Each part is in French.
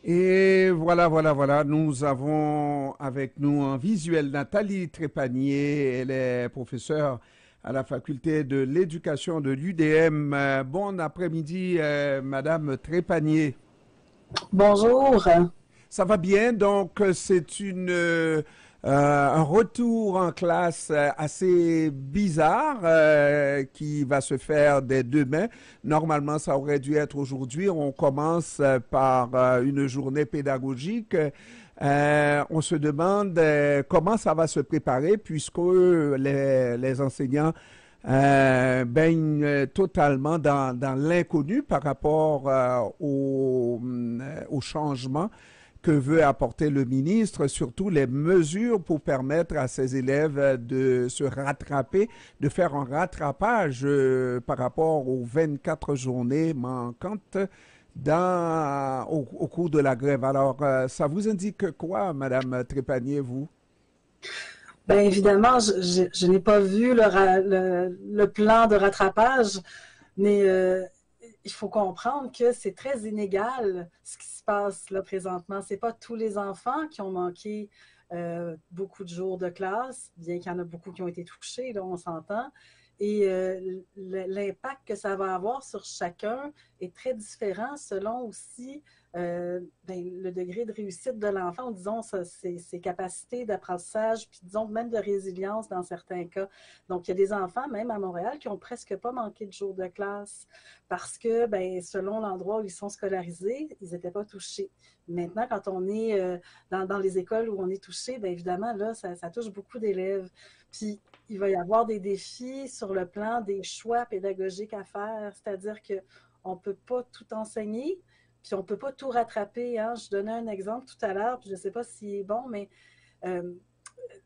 Et voilà, voilà, voilà. Nous avons avec nous en visuel Nathalie Trépanier. Elle est professeure à la faculté de l'éducation de l'UDM. Bon après-midi, Madame Trépanier. Bonjour. Ça va bien, donc c'est un retour en classe assez bizarre qui va se faire dès demain. Normalement, ça aurait dû être aujourd'hui. On commence par une journée pédagogique. On se demande comment ça va se préparer puisque les enseignants baignent totalement dans l'inconnu par rapport au changement que veut apporter le ministre, surtout les mesures pour permettre à ces élèves de se rattraper, de faire un rattrapage par rapport aux 24 journées manquantes au cours de la grève. Alors, ça vous indique quoi, Madame Trépanier, vous? Bien évidemment, je n'ai pas vu le plan de rattrapage, mais il faut comprendre que c'est très inégal ce qui se passe là présentement. C'est pas tous les enfants qui ont manqué beaucoup de jours de classe, bien qu'il y en a beaucoup qui ont été touchés, là, on s'entend. Et l'impact que ça va avoir sur chacun est très différent selon aussi le degré de réussite de l'enfant, disons ses capacités d'apprentissage, puis disons même de résilience dans certains cas. Donc, il y a des enfants, même à Montréal, qui ont presque pas manqué de jours de classe parce que, selon l'endroit où ils sont scolarisés, ils n'étaient pas touchés. Maintenant, quand on est dans les écoles où on est touché, bien évidemment, là, ça touche beaucoup d'élèves. Puis, il va y avoir des défis sur le plan des choix pédagogiques à faire, c'est-à-dire que on peut pas tout enseigner, puis on peut pas tout rattraper. Hein. Je donnais un exemple tout à l'heure, puis je sais pas s'il est bon, mais euh,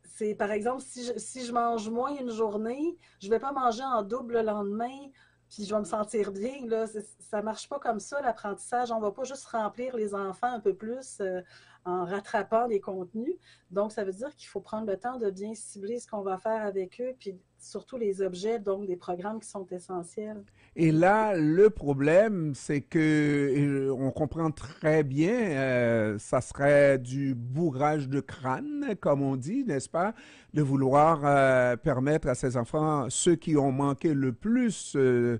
c'est par exemple si je mange moins une journée, je vais pas manger en double le lendemain, puis je vais me sentir bien. Là, ça marche pas comme ça l'apprentissage. On va pas juste remplir les enfants un peu plus en rattrapant les contenus. Donc ça veut dire qu'il faut prendre le temps de bien cibler ce qu'on va faire avec eux, puis surtout les objets, donc des programmes qui sont essentiels. Et là, le problème, c'est que on comprend très bien, ça serait du bourrage de crâne, comme on dit, n'est-ce pas, de vouloir permettre à ces enfants, ceux qui ont manqué le plus de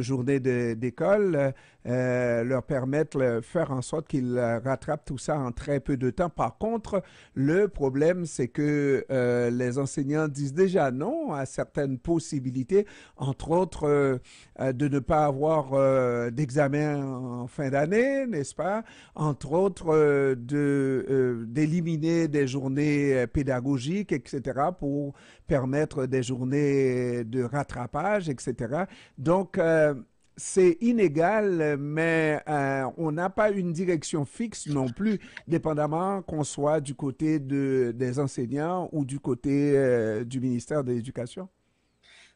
journées d'école, leur permettre, faire en sorte qu'ils rattrapent tout ça en très peu de temps. Par contre, le problème, c'est que les enseignants disent déjà non à certaines possibilités, entre autres de ne pas avoir d'examen en fin d'année, n'est-ce pas? Entre autres, d'éliminer des journées pédagogiques, etc., pour permettre des journées de rattrapage, etc. Donc, c'est inégal, mais on n'a pas une direction fixe non plus, dépendamment qu'on soit du côté des enseignants ou du côté du ministère de l'Éducation.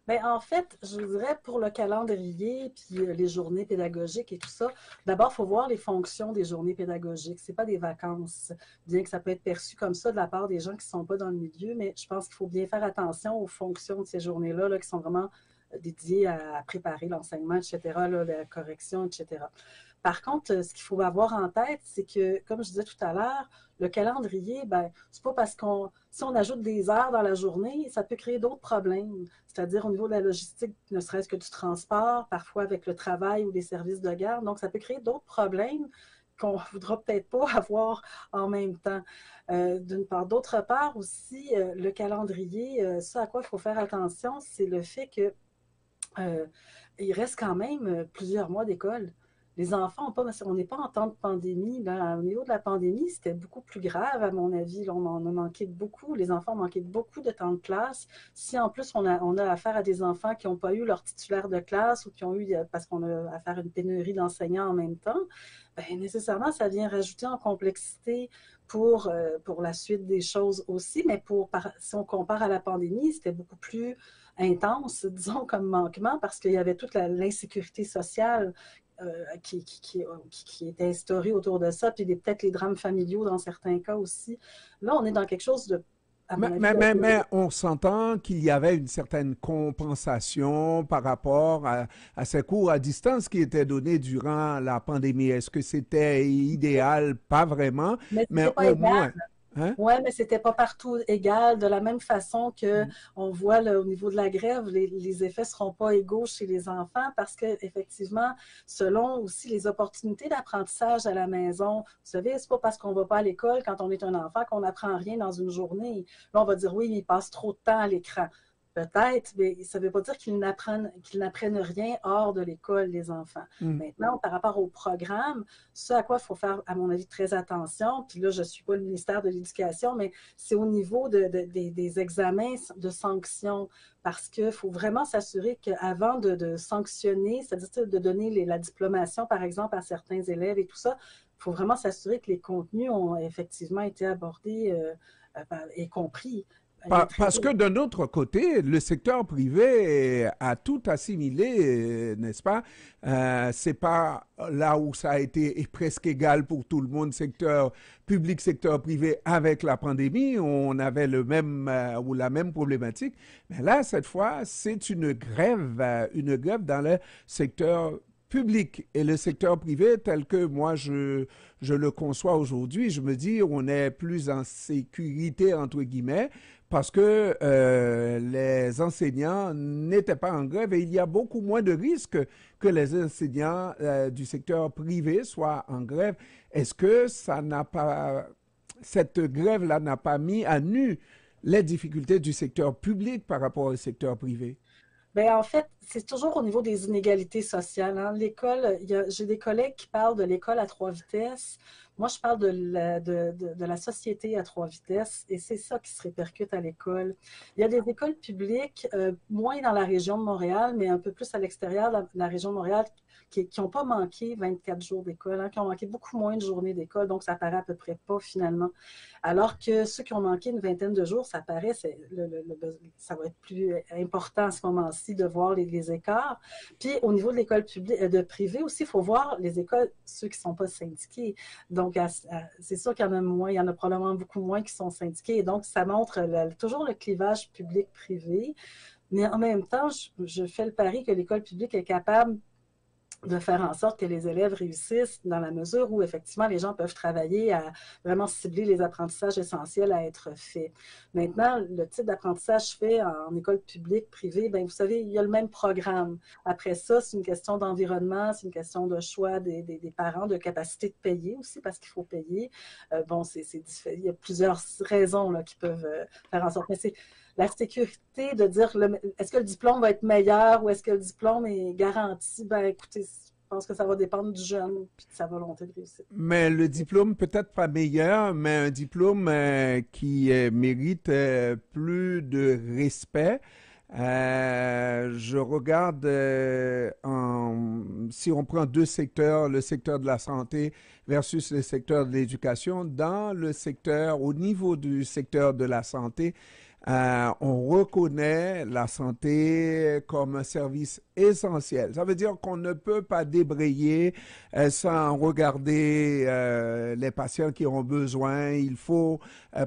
Ben, en fait, je vous dirais pour le calendrier puis les journées pédagogiques et tout ça, d'abord, il faut voir les fonctions des journées pédagogiques. C'est pas des vacances, bien que ça peut être perçu comme ça de la part des gens qui sont pas dans le milieu, mais je pense qu'il faut bien faire attention aux fonctions de ces journées-là là, qui sont vraiment dédiées à préparer l'enseignement, etc., là, la correction, etc. Par contre, ce qu'il faut avoir en tête, c'est que, comme je disais tout à l'heure, le calendrier, ben, c'est pas parce qu'on, si on ajoute des heures dans la journée, ça peut créer d'autres problèmes. C'est-à-dire au niveau de la logistique, ne serait-ce que du transport, parfois avec le travail ou les services de garde. Donc, ça peut créer d'autres problèmes qu'on voudra peut-être pas avoir en même temps. D'une part. D'autre part aussi, le calendrier, ce à quoi il faut faire attention, c'est le fait que euh, il reste quand même plusieurs mois d'école. Les enfants, on n'est pas en temps de pandémie. Là. Au niveau de la pandémie, c'était beaucoup plus grave, à mon avis. Là, on en a manqué beaucoup. Les enfants ont manqué beaucoup de temps de classe. Si en plus on a affaire à des enfants qui n'ont pas eu leur titulaire de classe ou qui ont eu, parce qu'on a affaire à une pénurie d'enseignants en même temps, ben, nécessairement, ça vient rajouter en complexité pour la suite des choses aussi. Mais si on compare à la pandémie, c'était beaucoup plus intense, disons, comme manquement, parce qu'il y avait toute l'insécurité sociale qui est instaurée autour de ça, puis peut-être les drames familiaux dans certains cas aussi. Là, on est dans quelque chose de à Mais, mon avis, mais, mais, mais on s'entend qu'il y avait une certaine compensation par rapport à ces cours à distance qui étaient donnés durant la pandémie. Est-ce que c'était idéal? Pas vraiment, mais mais c'était pas au égal. moins. Hein? Oui, mais c'était pas partout égal. De la même façon que on voit là, au niveau de la grève, les effets seront pas égaux chez les enfants parce que effectivement, selon aussi les opportunités d'apprentissage à la maison, vous savez, c'est pas parce qu'on va pas à l'école quand on est un enfant qu'on n'apprend rien dans une journée. Là, on va dire oui, il passe trop de temps à l'écran. Peut-être, mais ça ne veut pas dire qu'ils n'apprennent rien hors de l'école, les enfants. Hmm. Maintenant, par rapport au programme, ce à quoi il faut faire, à mon avis, très attention, puis là, je ne suis pas le ministère de l'Éducation, mais c'est au niveau des examens de sanctions, parce qu'il faut vraiment s'assurer qu'avant de sanctionner, c'est-à-dire de donner la diplomation, par exemple, à certains élèves et tout ça, il faut vraiment s'assurer que les contenus ont effectivement été abordés et compris. Il est très Parce que d'un autre côté, le secteur privé a tout assimilé, n'est-ce pas? C'est pas là où ça a été presque égal pour tout le monde, secteur public, secteur privé, avec la pandémie, on avait le même ou la même problématique. Mais là, cette fois, c'est une grève dans le secteur public et le secteur privé tel que moi je le conçois aujourd'hui. Je me dis, on est plus en sécurité, entre guillemets, parce que les enseignants n'étaient pas en grève et il y a beaucoup moins de risques que les enseignants du secteur privé soient en grève. Est-ce que ça n'a pas, cette grève-là n'a pas mis à nu les difficultés du secteur public par rapport au secteur privé? ben, en fait, c'est toujours au niveau des inégalités sociales. Hein. L'école, j'ai des collègues qui parlent de l'école à trois vitesses. Moi, je parle de la société à trois vitesses et c'est ça qui se répercute à l'école. Il y a des écoles publiques, moins dans la région de Montréal, mais un peu plus à l'extérieur de la région de Montréal, qui n'ont pas manqué 24 jours d'école, hein, qui ont manqué beaucoup moins de journées d'école, donc ça paraît à peu près pas finalement. Alors que ceux qui ont manqué une vingtaine de jours, ça paraît, ça va être plus important à ce moment-ci de voir les écarts. Puis au niveau de l'école publique, de privée aussi, il faut voir les écoles, ceux qui ne sont pas syndiqués. Donc c'est sûr qu'il y en a moins, il y en a probablement beaucoup moins qui sont syndiqués. Et donc ça montre toujours le clivage public-privé. Mais en même temps, je fais le pari que l'école publique est capable de faire en sorte que les élèves réussissent dans la mesure où effectivement les gens peuvent travailler à vraiment cibler les apprentissages essentiels à être faits. Maintenant, le type d'apprentissage fait en école publique, privée, ben vous savez, il y a le même programme. Après ça, c'est une question d'environnement, c'est une question de choix des parents, de capacité de payer aussi parce qu'il faut payer. Bon, il y a plusieurs raisons là, qui peuvent faire en sorte. Mais c'est la sécurité de dire est-ce que le diplôme va être meilleur ou est-ce que le diplôme est garanti? Ben écoutez, je pense que ça va dépendre du jeune et de sa volonté de réussir. Mais le diplôme peut-être pas meilleur, mais un diplôme qui mérite plus de respect. Je regarde si on prend deux secteurs, le secteur de la santé versus le secteur de l'éducation. Dans le secteur, au niveau du secteur de la santé, on reconnaît la santé comme un service essentiel. Ça veut dire qu'on ne peut pas débrayer sans regarder les patients qui ont besoin. Il faut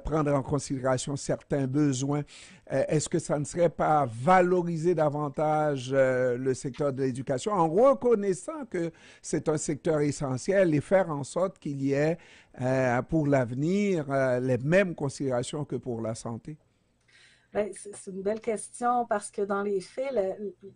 prendre en considération certains besoins. Est-ce que ça ne serait pas valoriser davantage le secteur de l'éducation en reconnaissant que c'est un secteur essentiel et faire en sorte qu'il y ait pour l'avenir les mêmes considérations que pour la santé? Ben, c'est une belle question parce que dans les faits,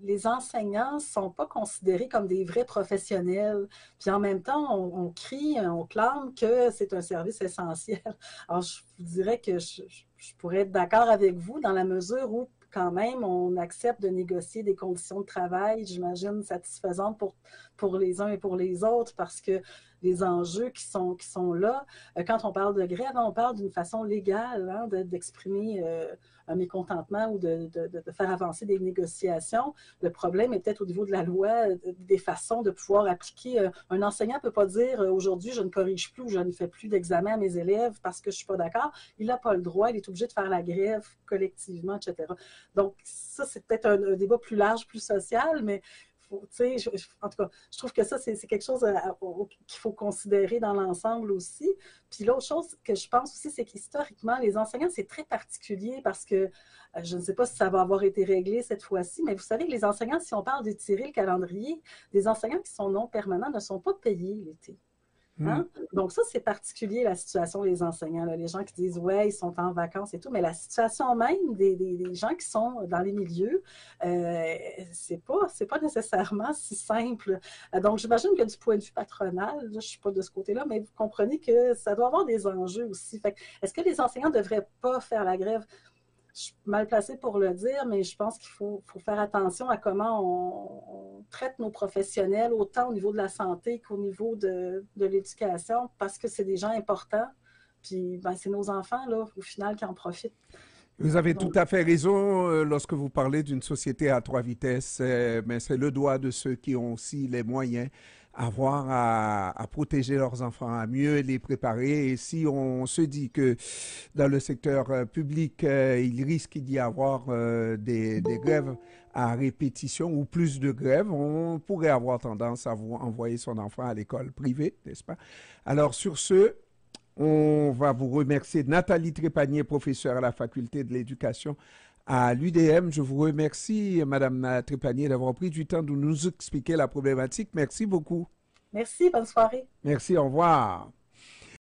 les enseignants ne sont pas considérés comme des vrais professionnels. Puis en même temps, on crie, on clame que c'est un service essentiel. Alors, je vous dirais que je pourrais être d'accord avec vous dans la mesure où quand même, on accepte de négocier des conditions de travail, j'imagine, satisfaisantes pour les uns et pour les autres, parce que les enjeux qui sont là, quand on parle de grève, on parle d'une façon légale hein, d'exprimer un mécontentement ou de faire avancer des négociations. Le problème est peut-être au niveau de la loi, des façons de pouvoir appliquer. Un enseignant ne peut pas dire aujourd'hui, je ne corrige plus ou je ne fais plus d'examen à mes élèves parce que je ne suis pas d'accord. Il n'a pas le droit, il est obligé de faire la grève collectivement, etc. Donc, ça, c'est peut-être un débat plus large, plus social, mais tu sais, en tout cas, je trouve que ça, c'est quelque chose qu'il faut considérer dans l'ensemble aussi. Puis l'autre chose que je pense aussi, c'est qu'historiquement, les enseignants, c'est très particulier parce que je ne sais pas si ça va avoir été réglé cette fois-ci, mais vous savez que les enseignants, si on parle d'étirer le calendrier, des enseignants qui sont non permanents ne sont pas payés l'été. Hein? Donc ça, c'est particulier, la situation des enseignants, là. Les gens qui disent, ouais, ils sont en vacances et tout, mais la situation même des gens qui sont dans les milieux, c'est pas nécessairement si simple. Donc j'imagine que du point de vue patronal, là, je suis pas de ce côté-là, mais vous comprenez que ça doit avoir des enjeux aussi. Fait que, est-ce que les enseignants ne devraient pas faire la grève? Je suis mal placée pour le dire, mais je pense qu'il faut faire attention à comment on traite nos professionnels, autant au niveau de la santé qu'au niveau de l'éducation, parce que c'est des gens importants. Puis ben, c'est nos enfants, là, au final, qui en profitent. Vous avez tout Donc, à fait raison lorsque vous parlez d'une société à trois vitesses, mais c'est le droit de ceux qui ont aussi les moyens avoir à protéger leurs enfants, à mieux les préparer. Et si on se dit que dans le secteur public, il risque d'y avoir des grèves à répétition ou plus de grèves, on pourrait avoir tendance à vous envoyer son enfant à l'école privée, n'est-ce pas? Alors sur ce, on va vous remercier. Nathalie Trépanier, professeure à la faculté de l'éducation à l'UDM. Je vous remercie, Madame Trépanier, d'avoir pris du temps de nous expliquer la problématique. Merci beaucoup. merci, bonne soirée. Merci, au revoir.